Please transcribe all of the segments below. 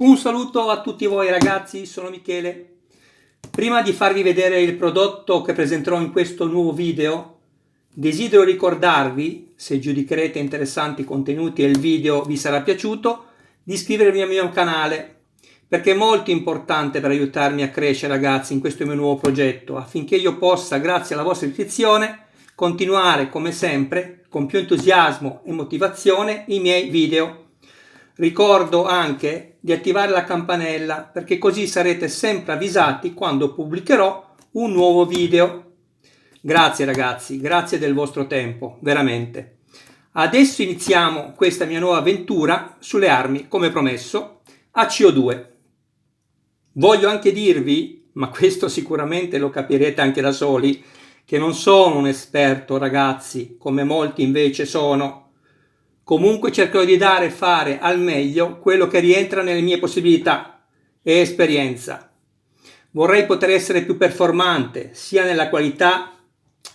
Un saluto a tutti voi ragazzi, sono Michele. Prima di farvi vedere il prodotto che presenterò in questo nuovo video, desidero ricordarvi, se giudicherete interessanti i contenuti e il video vi sarà piaciuto, di iscrivervi al mio canale, perché è molto importante per aiutarmi a crescere ragazzi in questo mio nuovo progetto, affinché io possa, grazie alla vostra iscrizione, continuare come sempre, con più entusiasmo e motivazione, i miei video. Ricordo anche di attivare la campanella perché così sarete sempre avvisati quando pubblicherò un nuovo video. Grazie ragazzi, grazie del vostro tempo, veramente. Adesso iniziamo questa mia nuova avventura sulle armi, come promesso, a CO2. Voglio anche dirvi, ma questo sicuramente lo capirete anche da soli, che non sono un esperto ragazzi, come molti invece sono. Comunque cercherò di dare e fare al meglio quello che rientra nelle mie possibilità e esperienza. Vorrei poter essere più performante sia nella qualità,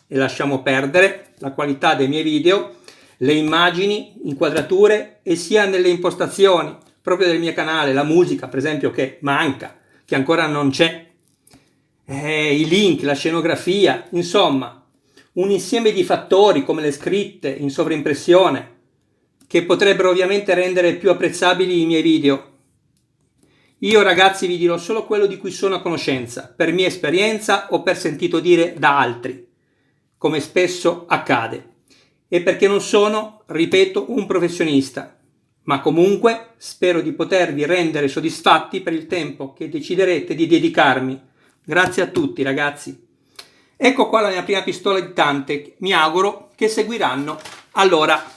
e lasciamo perdere la qualità dei miei video, le immagini, inquadrature, e sia nelle impostazioni proprio del mio canale, la musica per esempio che manca, che ancora non c'è, i link, la scenografia, insomma un insieme di fattori come le scritte in sovraimpressione che potrebbero ovviamente rendere più apprezzabili i miei video. Io ragazzi vi dirò solo quello di cui sono a conoscenza, per mia esperienza o per sentito dire da altri, come spesso accade, e perché non sono, ripeto, un professionista, ma comunque spero di potervi rendere soddisfatti per il tempo che deciderete di dedicarmi. Grazie a tutti ragazzi. Ecco qua la mia prima pistola di tante, mi auguro che seguiranno. Allora,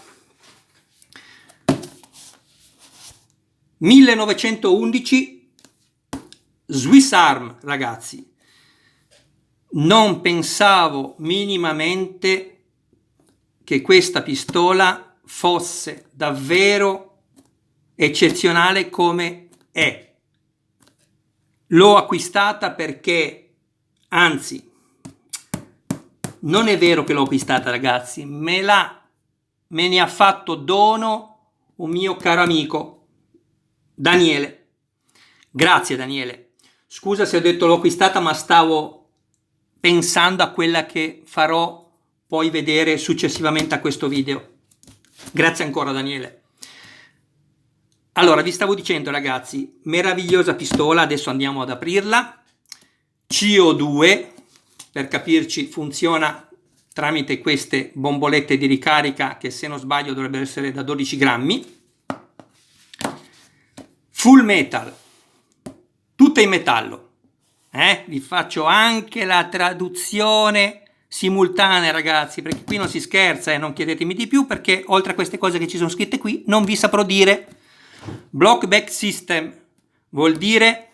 1911 Swiss Arm ragazzi, non pensavo minimamente che questa pistola fosse davvero eccezionale come è. L'ho acquistata perché, anzi non è vero che l'ho acquistata ragazzi, me ne ha fatto dono un mio caro amico Daniele. Grazie Daniele, scusa se ho detto l'ho acquistata, ma stavo pensando a quella che farò poi vedere successivamente a questo video. Grazie ancora Daniele. Allora vi stavo dicendo ragazzi, meravigliosa pistola, adesso andiamo ad aprirla. CO2, per capirci, funziona tramite queste bombolette di ricarica che se non sbaglio dovrebbero essere da 12 grammi. Full metal, tutta in metallo. Vi faccio anche la traduzione simultanea ragazzi, perché qui non si scherza e non chiedetemi di più, perché oltre a queste cose che ci sono scritte qui non vi saprò dire. Block back system vuol dire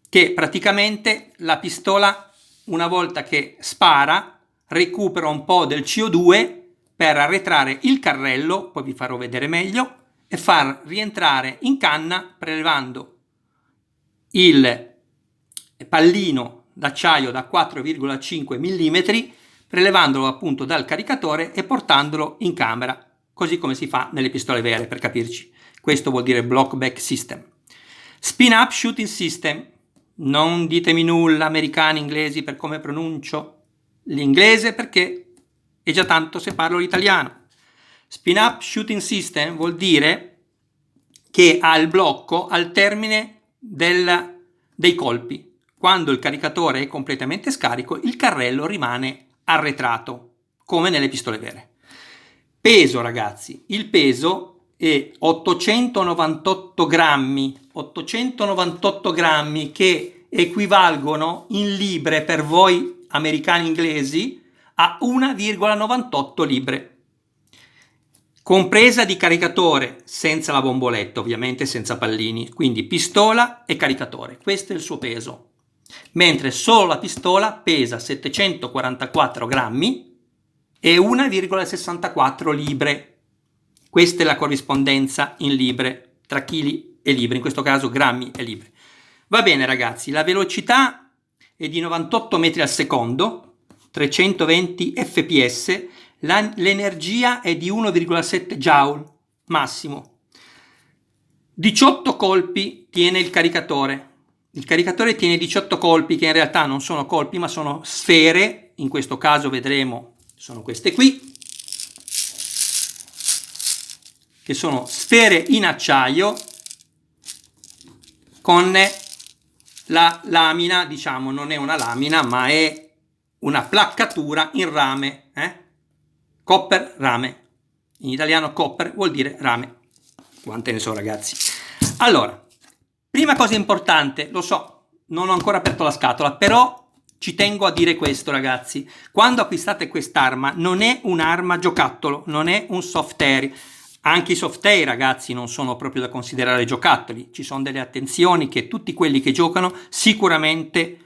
che praticamente la pistola, una volta che spara, recupera un po' del CO2 per arretrare il carrello, poi vi farò vedere meglio, e far rientrare in canna prelevando il pallino d'acciaio da 4,5 mm, prelevandolo appunto dal caricatore e portandolo in camera, così come si fa nelle pistole vere, per capirci. Questo vuol dire block back system. Spin up shooting system, non ditemi nulla americani, inglesi, per come pronuncio l'inglese, perché è già tanto se parlo l'italiano. Spin up shooting system vuol dire che ha il blocco al termine dei colpi. Quando il caricatore è completamente scarico, il carrello rimane arretrato, come nelle pistole vere. Peso ragazzi, il peso è 898 grammi che equivalgono in libre per voi americani inglesi a 1,98 libre. Compresa di caricatore, senza la bomboletta ovviamente, senza pallini, quindi pistola e caricatore, questo è il suo peso, mentre solo la pistola pesa 744 grammi e 1,64 libre. Questa è la corrispondenza in libre tra chili e libre, in questo caso grammi e libre. Va bene ragazzi, la velocità è di 98 metri al secondo, 320 fps, l'energia è di 1,7 joule massimo. 18 colpi tiene il caricatore. Il caricatore tiene 18 colpi che in realtà non sono colpi ma sono sfere, in questo caso vedremo sono queste qui, che sono sfere in acciaio con la lamina, diciamo non è una lamina ma è una placcatura in rame, copper rame, in italiano copper vuol dire rame. Quante ne so ragazzi. Allora, prima cosa importante, lo so, non ho ancora aperto la scatola, però ci tengo a dire questo ragazzi, quando acquistate quest'arma non è un'arma giocattolo, non è un soft air, anche i soft air ragazzi non sono proprio da considerare giocattoli, ci sono delle attenzioni che tutti quelli che giocano sicuramente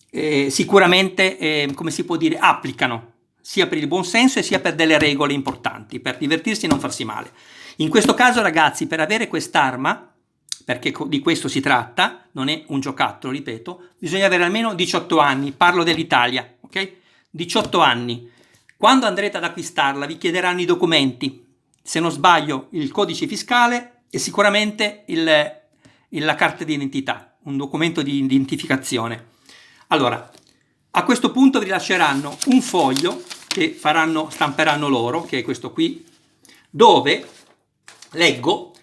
come si può dire, applicano, sia per il buon senso e sia per delle regole importanti, per divertirsi e non farsi male. In questo caso ragazzi, per avere quest'arma, perché di questo si tratta, non è un giocattolo, ripeto, bisogna avere almeno 18 anni, parlo dell'Italia, ok? 18 anni. Quando andrete ad acquistarla vi chiederanno i documenti, se non sbaglio il codice fiscale e sicuramente la carta d'identità, un documento di identificazione. Allora, a questo punto vi lasceranno un foglio che stamperanno loro, che è questo qui, dove leggo: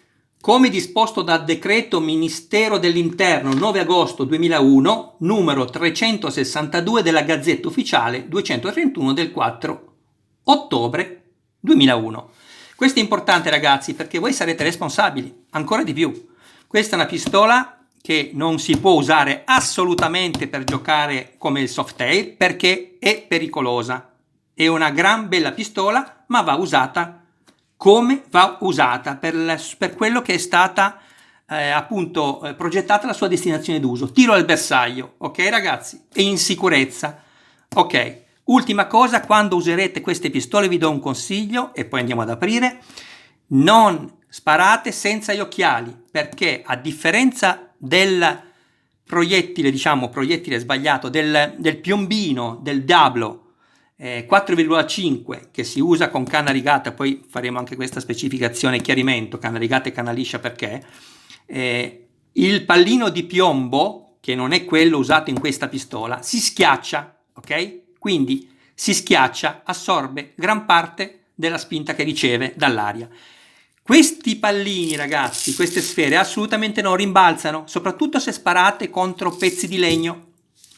come disposto dal decreto Ministero dell'Interno 9 agosto 2001, numero 362 della Gazzetta Ufficiale 231 del 4 ottobre 2001. Questo è importante ragazzi perché voi sarete responsabili, ancora di più. Questa è una pistola che non si può usare assolutamente per giocare come il soft air perché è pericolosa. È una gran bella pistola ma va usata come va usata per quello che è stata appunto progettata la sua destinazione d'uso. Tiro al bersaglio, ok ragazzi? E in sicurezza. Ok, ultima cosa, quando userete queste pistole vi do un consiglio e poi andiamo ad aprire: non sparate senza gli occhiali, perché a differenza del proiettile, diciamo proiettile sbagliato, del piombino, del Diablo 4,5 che si usa con canna rigata, poi faremo anche questa specificazione e chiarimento, canna rigata e canna liscia perché, il pallino di piombo, che non è quello usato in questa pistola, si schiaccia, ok? Quindi si schiaccia, assorbe gran parte della spinta che riceve dall'aria. Questi pallini ragazzi, queste sfere assolutamente non rimbalzano, soprattutto se sparate contro pezzi di legno.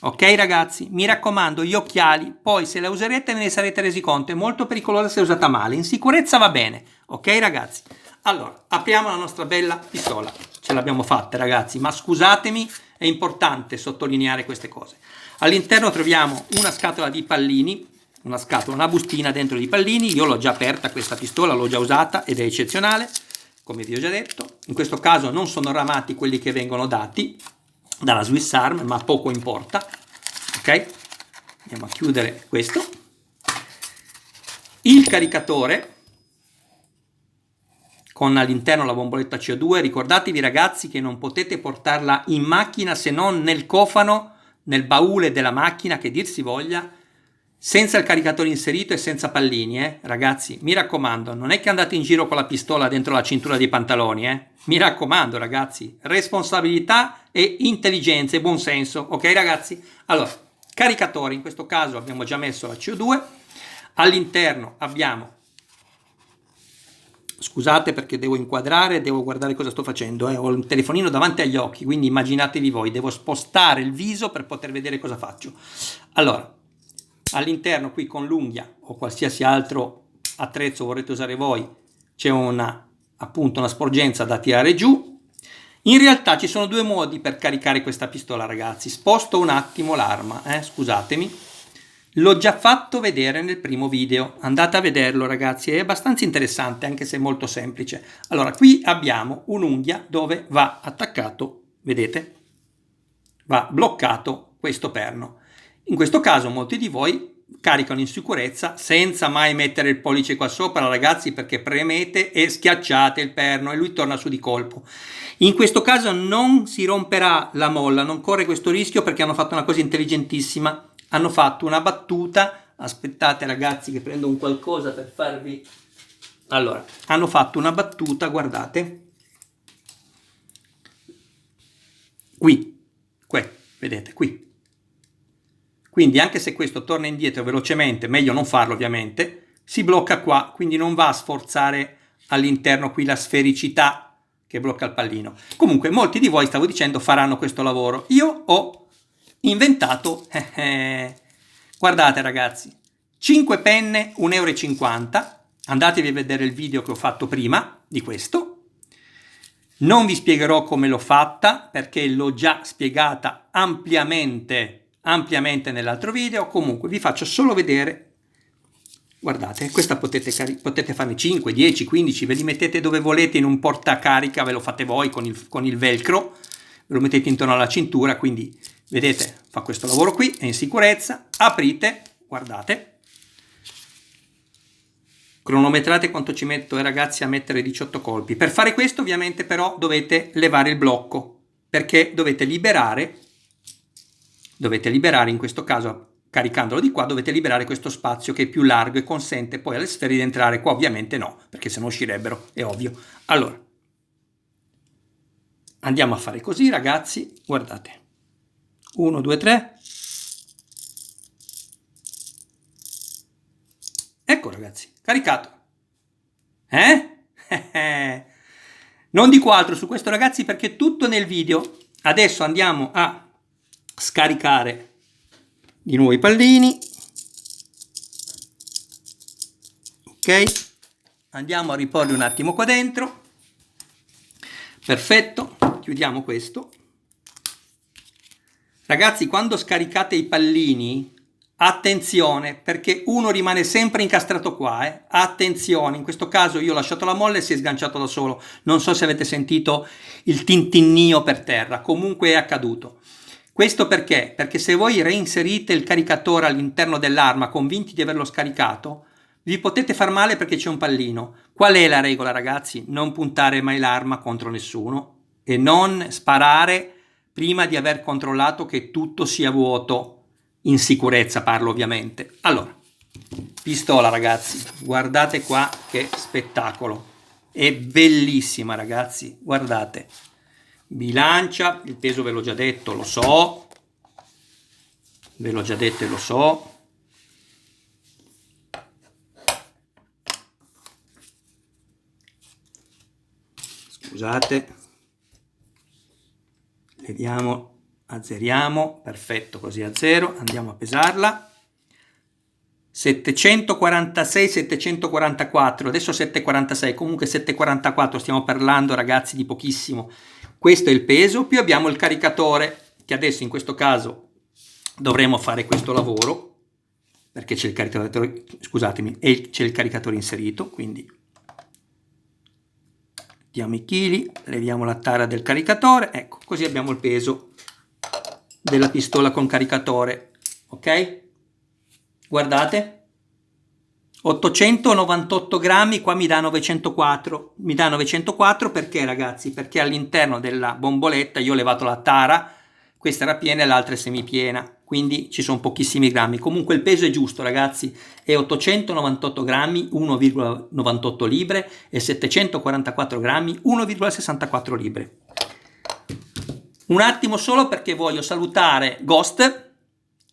Ok ragazzi, mi raccomando, gli occhiali, poi se la userete ve ne sarete resi conto, è molto pericolosa se usata male, in sicurezza va bene, ok ragazzi? Allora, apriamo la nostra bella pistola, ce l'abbiamo fatta ragazzi, ma scusatemi, è importante sottolineare queste cose. All'interno troviamo una scatola di pallini, una bustina dentro di pallini, io l'ho già aperta questa pistola, l'ho già usata ed è eccezionale, come vi ho già detto, in questo caso non sono ramati quelli che vengono dati dalla Swiss Arm, ma poco importa, ok? Andiamo a chiudere questo. Il caricatore con all'interno la bomboletta CO2, ricordatevi ragazzi che non potete portarla in macchina se non nel cofano, nel baule della macchina, che dir si voglia, senza il caricatore inserito e senza pallini, ragazzi, mi raccomando, non è che andate in giro con la pistola dentro la cintura dei pantaloni, mi raccomando ragazzi, responsabilità e intelligenza e buon senso, ok ragazzi? Allora, caricatore, in questo caso abbiamo già messo la CO2, all'interno abbiamo, scusate perché devo inquadrare, devo guardare cosa sto facendo, ho il telefonino davanti agli occhi, quindi immaginatevi voi, devo spostare il viso per poter vedere cosa faccio. Allora, all'interno qui con l'unghia o qualsiasi altro attrezzo vorrete usare voi c'è appunto una sporgenza da tirare giù. In realtà ci sono due modi per caricare questa pistola ragazzi, sposto un attimo l'arma, scusatemi, l'ho già fatto vedere nel primo video, andate a vederlo ragazzi, è abbastanza interessante anche se molto semplice. Allora qui abbiamo un'unghia dove va attaccato, vedete, va bloccato questo perno. In questo caso molti di voi caricano in sicurezza senza mai mettere il pollice qua sopra ragazzi, perché premete e schiacciate il perno e lui torna su di colpo. In questo caso non si romperà la molla, non corre questo rischio perché hanno fatto una cosa intelligentissima, hanno fatto una battuta, aspettate ragazzi che prendo un qualcosa per farvi, allora hanno fatto una battuta, guardate, qui, vedete qui. Quindi anche se questo torna indietro velocemente, meglio non farlo ovviamente, si blocca qua, quindi non va a sforzare all'interno qui la sfericità che blocca il pallino. Comunque molti di voi, stavo dicendo, faranno questo lavoro. Io ho inventato, guardate ragazzi, 5 penne 1,50 €, andatevi a vedere il video che ho fatto prima di questo. Non vi spiegherò come l'ho fatta perché l'ho già spiegata ampiamente nell'altro video. Comunque vi faccio solo vedere. Guardate, questa potete farne 5, 10, 15, ve li mettete dove volete in un portacarica, ve lo fate voi con il velcro, ve lo mettete intorno alla cintura, quindi vedete, fa questo lavoro qui, è in sicurezza, aprite, guardate, cronometrate quanto ci metto ragazzi a mettere 18 colpi. Per fare questo ovviamente però dovete levare il blocco, perché dovete liberare in questo caso, caricandolo di qua, dovete liberare questo spazio che è più largo e consente poi alle sfere di entrare qua. Ovviamente no, perché se no uscirebbero, è ovvio. Allora, andiamo a fare così ragazzi, guardate, 1, 2, 3, ecco ragazzi, caricato, non dico altro su questo ragazzi perché tutto nel video. Adesso andiamo a scaricare di nuovo i pallini, ok, andiamo a riporli un attimo qua dentro, perfetto, chiudiamo questo. Ragazzi, quando scaricate i pallini, attenzione, perché uno rimane sempre incastrato qua, attenzione, in questo caso io ho lasciato la molla e si è sganciato da solo, non so se avete sentito il tintinnio per terra, comunque è accaduto. Questo perché? Perché se voi reinserite il caricatore all'interno dell'arma convinti di averlo scaricato, vi potete far male perché c'è un pallino. Qual è la regola ragazzi? Non puntare mai l'arma contro nessuno e non sparare prima di aver controllato che tutto sia vuoto, in sicurezza parlo ovviamente. Allora, pistola ragazzi, guardate qua che spettacolo, è bellissima ragazzi, guardate. Bilancia, il peso ve l'ho già detto, lo so, ve l'ho già detto e lo so. Scusate, leviamo, azzeriamo, perfetto, così a zero, andiamo a pesarla. 746, 744, adesso 746, comunque 744, stiamo parlando ragazzi di pochissimo. Questo è il peso, più abbiamo il caricatore, che adesso in questo caso dovremo fare questo lavoro, perché c'è il caricatore, scusatemi, e c'è il caricatore inserito, quindi mettiamo i chili, leviamo la tara del caricatore, ecco, così abbiamo il peso della pistola con caricatore, ok? Guardate, 898 grammi, qua mi dà 904, perché ragazzi? Perché all'interno della bomboletta io ho levato la tara, questa era piena e l'altra è semipiena, quindi ci sono pochissimi grammi. Comunque il peso è giusto ragazzi, è 898 grammi, 1,98 libre e 744 grammi, 1,64 libre. Un attimo solo perché voglio salutare Ghost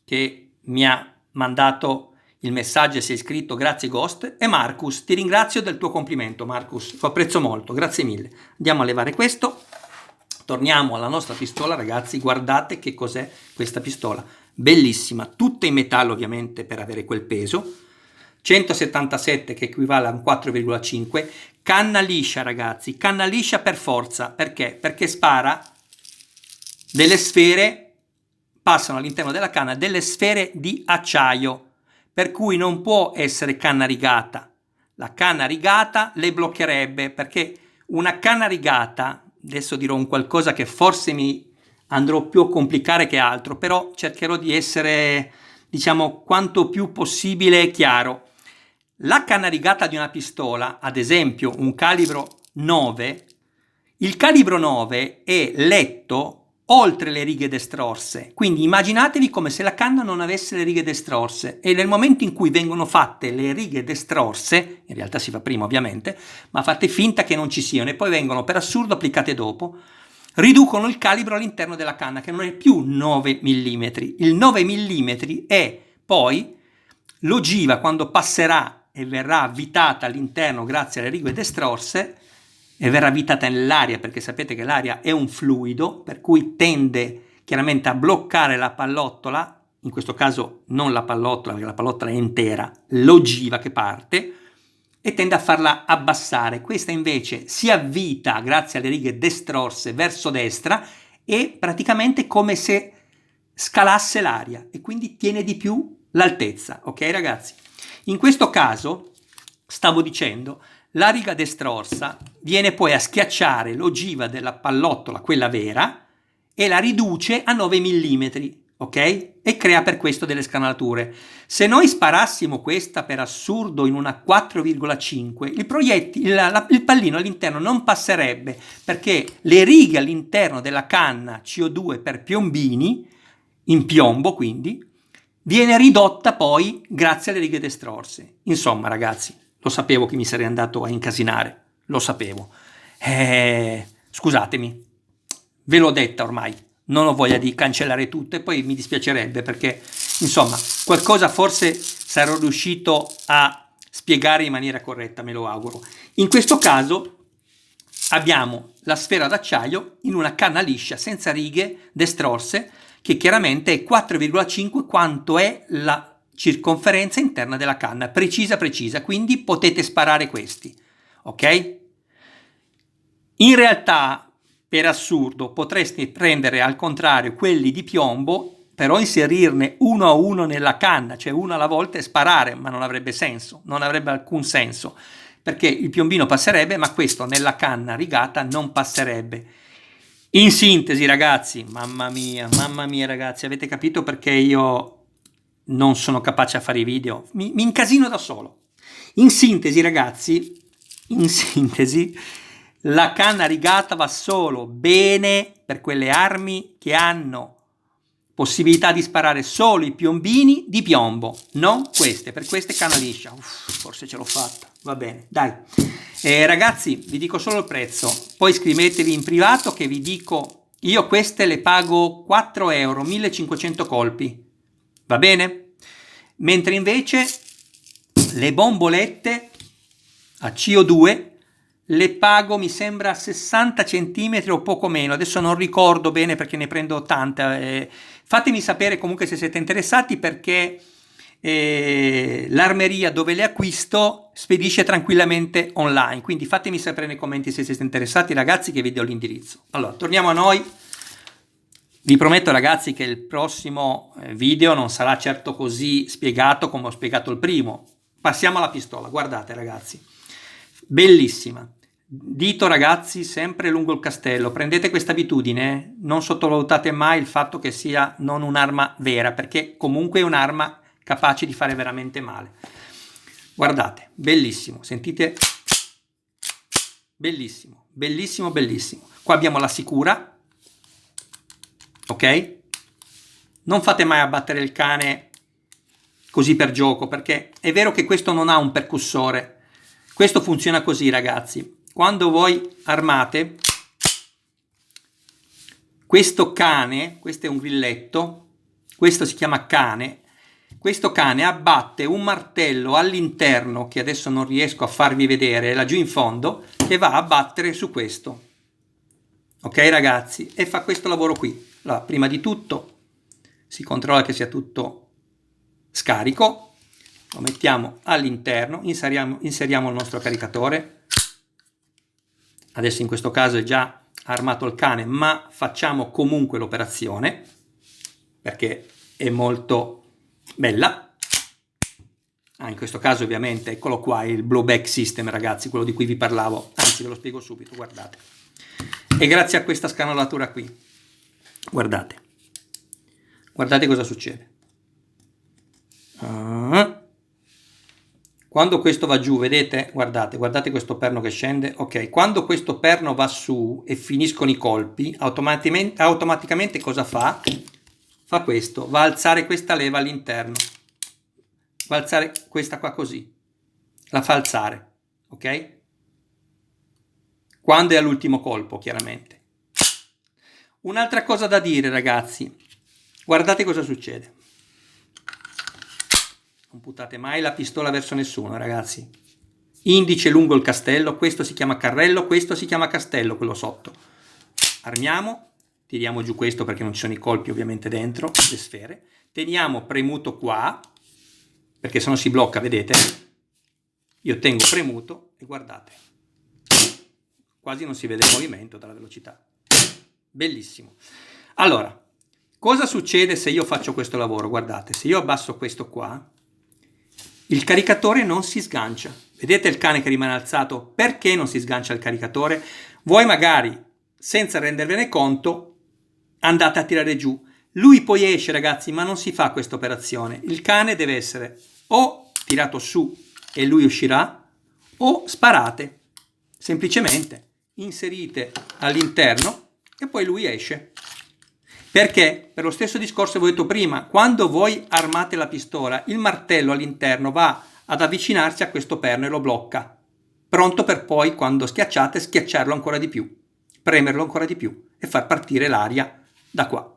che mi ha mandato il messaggio e si è iscritto, grazie Ghost, e Marcus, ti ringrazio del tuo complimento Marcus, lo apprezzo molto, grazie mille. Andiamo a levare questo, torniamo alla nostra pistola ragazzi, guardate che cos'è questa pistola, bellissima, tutta in metallo ovviamente per avere quel peso, 177 che equivale a un 4,5, canna liscia ragazzi, canna liscia per forza, perché? Perché spara delle sfere, passano all'interno della canna delle sfere di acciaio, per cui non può essere canna rigata. La canna rigata le bloccherebbe, perché una canna rigata, adesso dirò un qualcosa che forse mi andrò più a complicare che altro, però cercherò di essere, diciamo, quanto più possibile chiaro. La canna rigata di una pistola, ad esempio un calibro 9, il calibro 9 è letto oltre le righe destrorse, quindi immaginatevi come se la canna non avesse le righe destrorse e nel momento in cui vengono fatte le righe destrorse, in realtà si fa prima ovviamente, ma fate finta che non ci siano e poi vengono per assurdo applicate dopo, riducono il calibro all'interno della canna, che non è più 9 mm. Il 9 mm è poi l'ogiva, quando passerà e verrà avvitata all'interno grazie alle righe destrorse, e verrà avvitata nell'aria, perché sapete che l'aria è un fluido, per cui tende chiaramente a bloccare la pallottola, in questo caso non la pallottola, perché la pallottola è intera, l'ogiva che parte, e tende a farla abbassare. Questa invece si avvita grazie alle righe destrorse verso destra e praticamente come se scalasse l'aria e quindi tiene di più l'altezza, ok ragazzi? In questo caso, stavo dicendo, la riga destrorsa viene poi a schiacciare l'ogiva della pallottola, quella vera, e la riduce a 9 mm, ok? E crea per questo delle scanalature. Se noi sparassimo questa per assurdo in una 4,5, il pallino all'interno non passerebbe, perché le righe all'interno della canna CO2 per piombini, in piombo quindi, viene ridotta poi grazie alle righe destrorse. Insomma ragazzi, lo sapevo che mi sarei andato a incasinare, lo sapevo. Scusatemi, ve l'ho detta ormai, non ho voglia di cancellare tutto e poi mi dispiacerebbe perché, insomma, qualcosa forse sarò riuscito a spiegare in maniera corretta, me lo auguro. In questo caso abbiamo la sfera d'acciaio in una canna liscia, senza righe destrorse, che chiaramente è 4,5 quanto è la circonferenza interna della canna, precisa, quindi potete sparare questi, ok? In realtà, per assurdo, potresti prendere al contrario quelli di piombo, però inserirne uno a uno nella canna, cioè uno alla volta e sparare, ma non avrebbe senso, non avrebbe alcun senso, perché il piombino passerebbe, ma questo nella canna rigata non passerebbe. In sintesi ragazzi, mamma mia ragazzi, avete capito perché io non sono capace a fare i video? Mi incasino da solo. In sintesi ragazzi, la canna rigata va solo bene per quelle armi che hanno possibilità di sparare solo i piombini di piombo, non queste, per queste canna liscia. Forse ce l'ho fatta, va bene, dai. Ragazzi, vi dico solo il prezzo, poi scrivetevi in privato che vi dico, io queste le pago 4 euro, 1500 colpi, va bene? Mentre invece le bombolette a CO2 le pago, mi sembra, 60 centimetri o poco meno, adesso non ricordo bene perché ne prendo tante, fatemi sapere comunque se siete interessati, perché l'armeria dove le acquisto spedisce tranquillamente online, quindi fatemi sapere nei commenti se siete interessati ragazzi, che vi do l'indirizzo. Allora, torniamo a noi. Vi prometto ragazzi che il prossimo video non sarà certo così spiegato come ho spiegato il primo. Passiamo alla pistola, guardate ragazzi, bellissima. Dito ragazzi sempre lungo il castello, prendete questa abitudine, non sottovalutate mai il fatto che sia non un'arma vera, perché comunque è un'arma capace di fare veramente male. Guardate, bellissimo, sentite, bellissimo, bellissimo, bellissimo. Qua abbiamo la sicura, ok? Non fate mai abbattere il cane così per gioco, perché è vero che questo non ha un percussore, questo funziona così ragazzi. Quando voi armate questo cane, questo è un grilletto, questo si chiama cane, questo cane abbatte un martello all'interno, che adesso non riesco a farvi vedere, laggiù in fondo, che va a battere su questo. Ok ragazzi? E fa questo lavoro qui. Allora, prima di tutto si controlla che sia tutto scarico, lo mettiamo all'interno, inseriamo il nostro caricatore. Adesso in questo caso è già armato il cane, ma facciamo comunque l'operazione perché è molto bella. In questo caso ovviamente, eccolo qua, il blowback system ragazzi, quello di cui vi parlavo, anzi ve lo spiego subito, guardate. E grazie a questa scanalatura qui, guardate cosa succede. Quando questo va giù, vedete, guardate questo perno che scende, ok, quando questo perno va su e finiscono i colpi, automaticamente cosa fa? Fa questo, va a alzare questa leva all'interno, va a alzare questa qua così, la fa alzare, ok? Quando è all'ultimo colpo, chiaramente. Un'altra cosa da dire, ragazzi, guardate cosa succede. Non puntate mai la pistola verso nessuno, ragazzi. Indice lungo il castello, questo si chiama carrello, questo si chiama castello, quello sotto. Armiamo, tiriamo giù questo perché non ci sono i colpi ovviamente dentro, le sfere. Teniamo premuto qua, perché se no si blocca, vedete? Io tengo premuto e guardate. Quasi non si vede il movimento dalla velocità. Bellissimo. Allora, cosa succede se io faccio questo lavoro? Guardate, se io abbasso questo qua, il caricatore non si sgancia. Vedete il cane che rimane alzato? Perché non si sgancia il caricatore? Voi magari, senza rendervene conto, andate a tirare giù. Lui poi esce, ragazzi, ma non si fa questa operazione. Il cane deve essere o tirato su e lui uscirà, o sparate. Semplicemente inserite all'interno e poi lui esce. Perché? Per lo stesso discorso che vi ho detto prima, quando voi armate la pistola, il martello all'interno va ad avvicinarsi a questo perno e lo blocca, pronto per poi, quando schiacciate, schiacciarlo ancora di più, premerlo ancora di più e far partire l'aria da qua.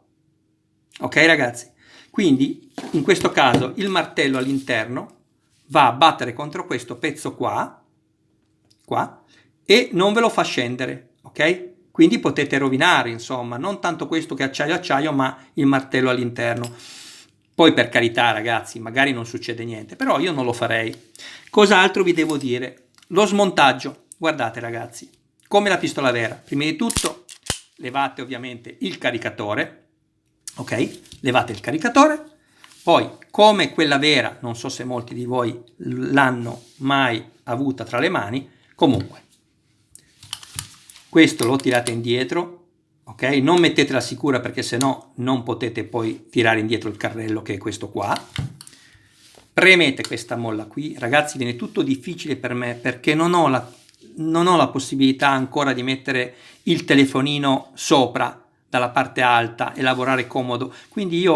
Ok, ragazzi? Quindi, in questo caso, il martello all'interno va a battere contro questo pezzo qua, e non ve lo fa scendere, ok? Quindi potete rovinare, insomma, non tanto questo che è acciaio, ma il martello all'interno. Poi, per carità, ragazzi, magari non succede niente, però io non lo farei. Cos'altro vi devo dire? Lo smontaggio. Guardate, ragazzi, come la pistola vera. Prima di tutto, levate ovviamente il caricatore, ok? Levate il caricatore. Poi, come quella vera, non so se molti di voi l'hanno mai avuta tra le mani, comunque, questo lo tirate indietro, ok? Non mettetela sicura perché sennò non potete poi tirare indietro il carrello, che è questo qua. Premete questa molla qui. Ragazzi, viene tutto difficile per me perché non ho la possibilità ancora di mettere il telefonino sopra dalla parte alta e lavorare comodo. Quindi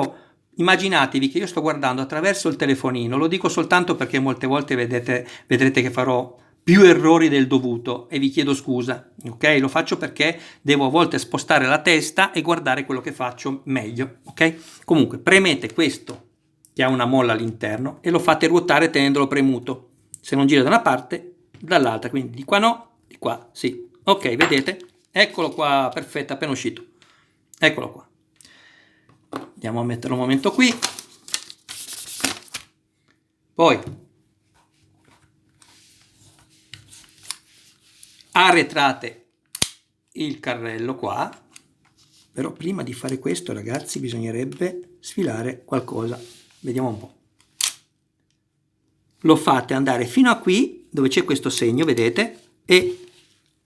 immaginatevi che io sto guardando attraverso il telefonino, lo dico soltanto perché molte volte vedrete che farò più errori del dovuto e vi chiedo scusa, ok? Lo faccio perché devo a volte spostare la testa e guardare quello che faccio meglio, ok? Comunque premete questo che ha una molla all'interno e lo fate ruotare tenendolo premuto. Se non gira da una parte, dall'altra, quindi di qua no, di qua sì. Ok, vedete? Eccolo qua, perfetto, appena uscito. Eccolo qua. Andiamo a metterlo un momento qui. Poi arretrate il carrello qua, però prima di fare questo, ragazzi, bisognerebbe sfilare qualcosa. Vediamo un po'. Lo fate andare fino a qui, dove c'è questo segno, vedete? E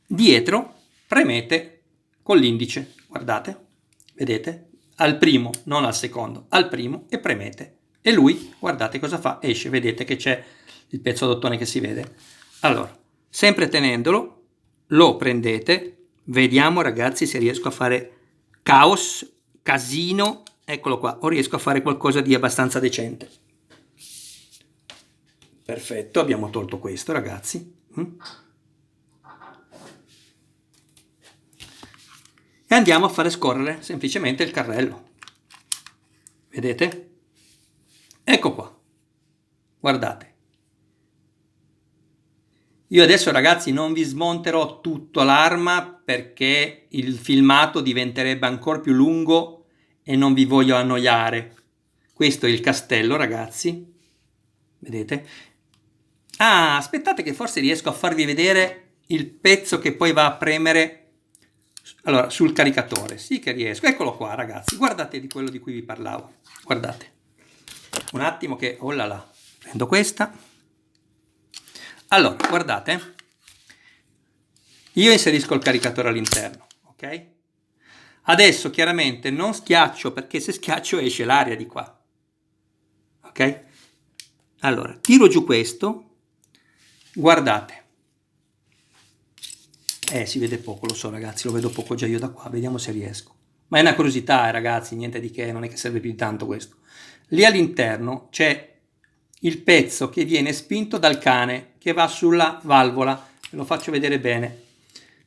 dietro premete con l'indice, guardate, vedete? Al primo, non al secondo, al primo, e premete. E lui, guardate cosa fa, esce, vedete che c'è il pezzo d'ottone che si vede. Allora, sempre tenendolo, lo prendete, vediamo, ragazzi, se riesco a fare caos, casino, eccolo qua, o riesco a fare qualcosa di abbastanza decente. Perfetto, abbiamo tolto questo, ragazzi. E andiamo a fare scorrere semplicemente il carrello. Vedete? Ecco qua. Guardate. Io adesso, ragazzi, non vi smonterò tutta l'arma perché il filmato diventerebbe ancora più lungo e non vi voglio annoiare. Questo è il castello, ragazzi. Vedete? Ah, aspettate che forse riesco a farvi vedere il pezzo che poi va a premere sul caricatore. Sì che riesco. Eccolo qua, ragazzi. Guardate di quello di cui vi parlavo. Guardate. Un attimo che... Oh là là. Prendo questa. Allora, guardate, io inserisco il caricatore all'interno, ok? Adesso chiaramente non schiaccio perché se schiaccio esce l'aria di qua, ok? Allora, tiro giù questo, guardate, si vede poco, lo so ragazzi, lo vedo poco già io da qua, vediamo se riesco. Ma è una curiosità, ragazzi, niente di che, non è che serve più di tanto questo. Lì all'interno c'è il pezzo che viene spinto dal cane che va sulla valvola, ve lo faccio vedere bene.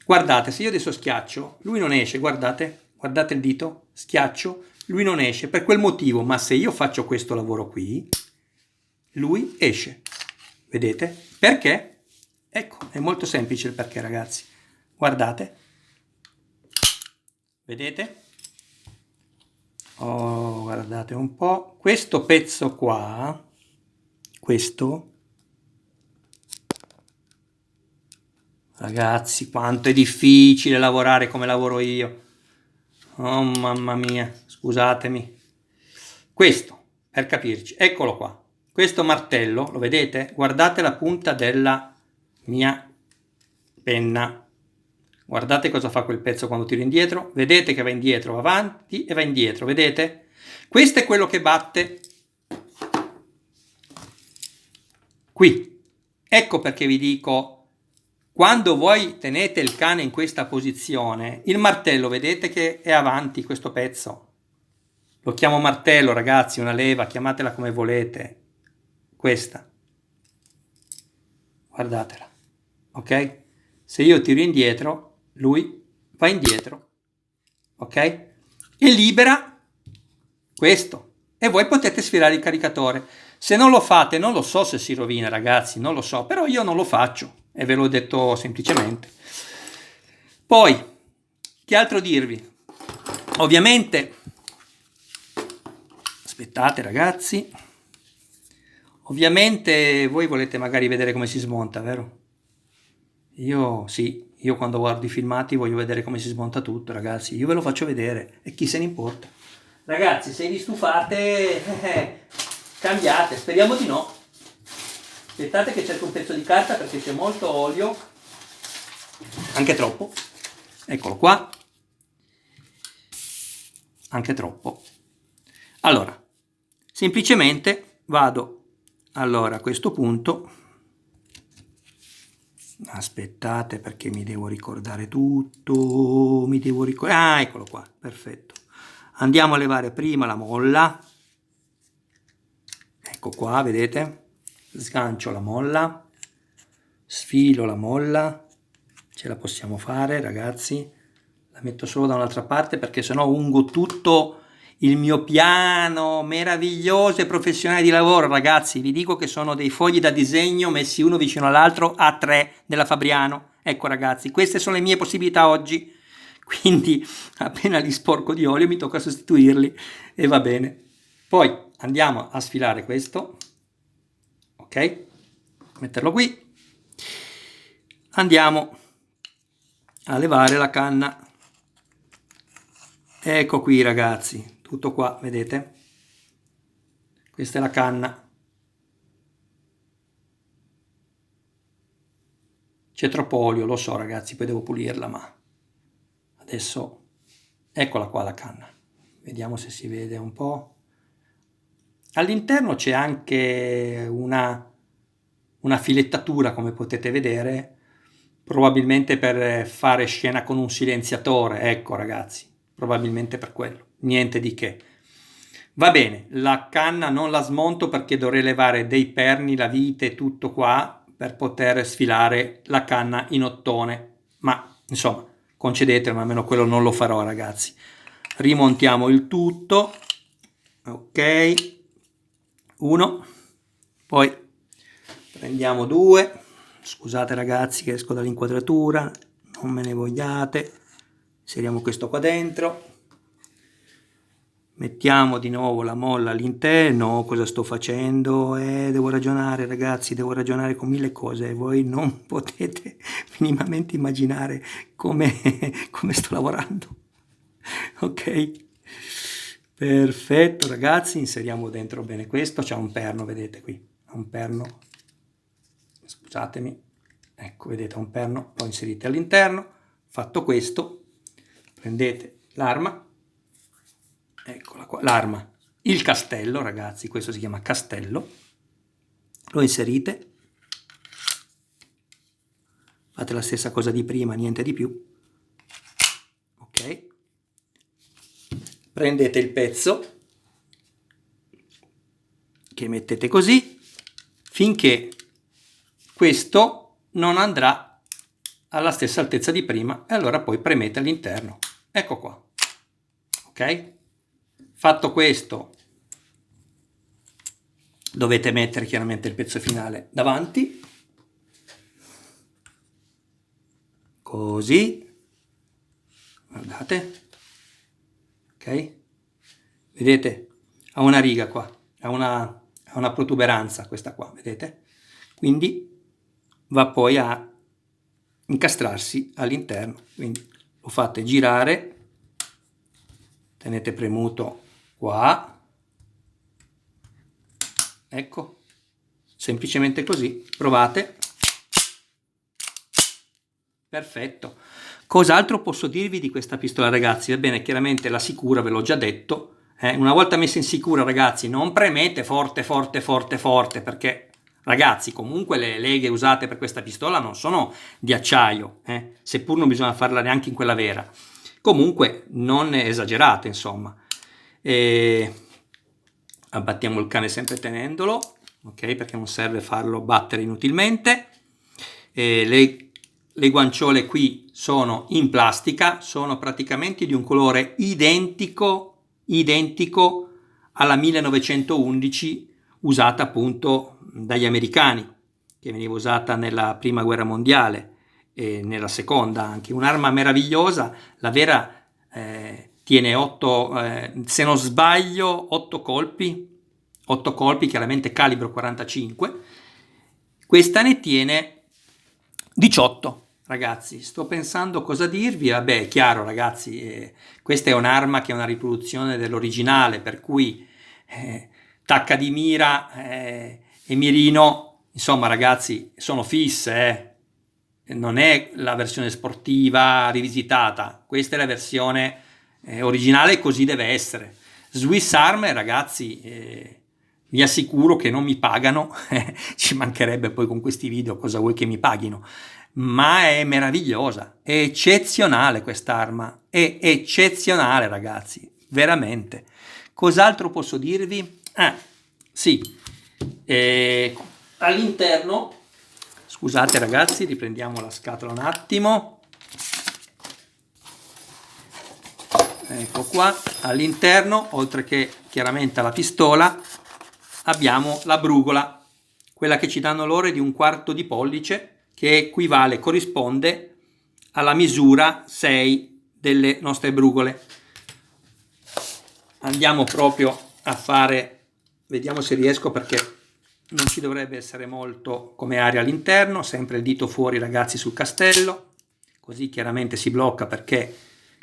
Guardate, se io adesso schiaccio, lui non esce, guardate, guardate il dito, schiaccio, lui non esce per quel motivo, ma se io faccio questo lavoro qui, lui esce. Vedete? Perché? Ecco, è molto semplice il perché, ragazzi. Guardate. Vedete? Oh, guardate un po'. Questo pezzo qua, questo, ragazzi, quanto è difficile lavorare come lavoro io. Oh, mamma mia, scusatemi. Questo, per capirci, eccolo qua. Questo martello, lo vedete? Guardate la punta della mia penna. Guardate cosa fa quel pezzo quando tiro indietro. Vedete che va indietro, va avanti e va indietro. Vedete? Questo è quello che batte qui. Ecco perché vi dico, quando voi tenete il cane in questa posizione, il martello vedete che è avanti questo pezzo. Lo chiamo martello, ragazzi, una leva, chiamatela come volete. Questa. Guardatela. Ok? Se io tiro indietro, lui va indietro. Ok? E libera questo. E voi potete sfilare il caricatore. Se non lo fate, non lo so se si rovina, ragazzi, non lo so, però io non lo faccio e ve l'ho detto semplicemente. Poi, che altro dirvi? Ovviamente, aspettate ragazzi, ovviamente voi volete magari vedere come si smonta, vero? Io sì, io quando guardo i filmati voglio vedere come si smonta tutto, ragazzi, io ve lo faccio vedere e chi se ne importa. Ragazzi, se vi stufate, cambiate, speriamo di no. Aspettate che cerco un pezzo di carta perché c'è molto olio, anche troppo, eccolo qua, anche troppo. Allora, semplicemente vado, allora a questo punto, aspettate perché mi devo ricordare tutto, eccolo qua, perfetto. Andiamo a levare prima la molla, ecco qua, vedete? Sgancio la molla, sfilo la molla, ce la possiamo fare ragazzi, la metto solo da un'altra parte perché sennò ungo tutto il mio piano meraviglioso e professionale di lavoro, ragazzi. Vi dico che sono dei fogli da disegno messi uno vicino all'altro a 3 della Fabriano. Ecco ragazzi, queste sono le mie possibilità oggi, quindi appena li sporco di olio mi tocca sostituirli e va bene. Poi andiamo a sfilare questo, ok? Metterlo qui. Andiamo a levare la canna. Ecco qui ragazzi, tutto qua, vedete? Questa è la canna. C'è troppo olio, lo so ragazzi, poi devo pulirla, ma adesso eccola qua la canna. Vediamo se si vede un po'. All'interno c'è anche una filettatura, come potete vedere, probabilmente per fare scena con un silenziatore, ecco ragazzi, probabilmente per quello, niente di che. Va bene, la canna non la smonto perché dovrei levare dei perni, la vite, tutto qua per poter sfilare la canna in ottone, ma insomma concedetemi, almeno quello non lo farò ragazzi. Rimontiamo il tutto, ok, uno, poi prendiamo due, scusate ragazzi che esco dall'inquadratura, non me ne vogliate, inseriamo questo qua dentro, mettiamo di nuovo la molla all'interno. Cosa sto facendo? Devo ragionare ragazzi, devo ragionare con mille cose, voi non potete minimamente immaginare come sto lavorando. Ok, perfetto ragazzi, inseriamo dentro bene questo, c'è un perno, vedete qui, un perno, scusatemi, ecco vedete un perno, lo inserite all'interno. Fatto questo, prendete l'arma, eccola qua, l'arma, il castello ragazzi, questo si chiama castello, lo inserite, fate la stessa cosa di prima, niente di più, ok, prendete il pezzo che mettete così finché questo non andrà alla stessa altezza di prima e allora poi premete all'interno, ecco qua, ok? Fatto questo, dovete mettere chiaramente il pezzo finale davanti, così, guardate, ok? Vedete? Ha una riga qua, ha una protuberanza questa qua, vedete? Quindi va poi a incastrarsi all'interno, quindi lo fate girare, tenete premuto qua, ecco, semplicemente così, provate, perfetto. Cos'altro posso dirvi di questa pistola, ragazzi? Va bene, chiaramente la sicura ve l'ho già detto, una volta messa in sicura, ragazzi, non premete forte forte forte forte, perché ragazzi, comunque le leghe usate per questa pistola non sono di acciaio, seppur non bisogna farla neanche in quella vera. Comunque non esagerate, insomma. Abbattiamo il cane sempre tenendolo, ok? Perché non serve farlo battere inutilmente. Le guanciole qui sono in plastica, sono praticamente di un colore identico alla 1911 usata appunto dagli americani, che veniva usata nella prima guerra mondiale e nella seconda anche. Un'arma meravigliosa, la vera tiene 8, se non sbaglio, 8 colpi, chiaramente calibro 45. Questa ne tiene 18. Ragazzi, sto pensando cosa dirvi. Vabbè, è chiaro, ragazzi, questa è un'arma che è una riproduzione dell'originale, per cui tacca di mira e mirino, insomma, ragazzi, sono fisse, non è la versione sportiva rivisitata, questa è la versione originale e così deve essere. Swiss Arm, ragazzi, vi assicuro che non mi pagano, ci mancherebbe, poi con questi video cosa vuoi che mi paghino, ma è meravigliosa, è eccezionale quest'arma, è eccezionale, ragazzi, veramente. Cos'altro posso dirvi? Sì, all'interno, scusate ragazzi, riprendiamo la scatola un attimo, ecco qua, all'interno, oltre che chiaramente alla pistola, abbiamo la brugola, quella che ci danno loro è di 1/4 di pollice, che corrisponde alla misura 6 delle nostre brugole. Andiamo proprio a fare, vediamo se riesco, perché non ci dovrebbe essere molto come aria all'interno, sempre il dito fuori, ragazzi, sul castello, così chiaramente si blocca, perché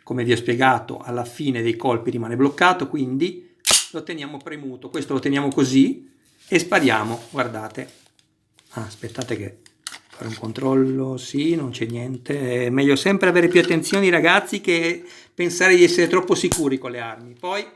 come vi ho spiegato alla fine dei colpi rimane bloccato, quindi lo teniamo premuto, questo lo teniamo così e spariamo, guardate. Aspettate che fare un controllo, sì, non c'è niente, è meglio sempre avere più attenzioni, ragazzi, che pensare di essere troppo sicuri con le armi. Poi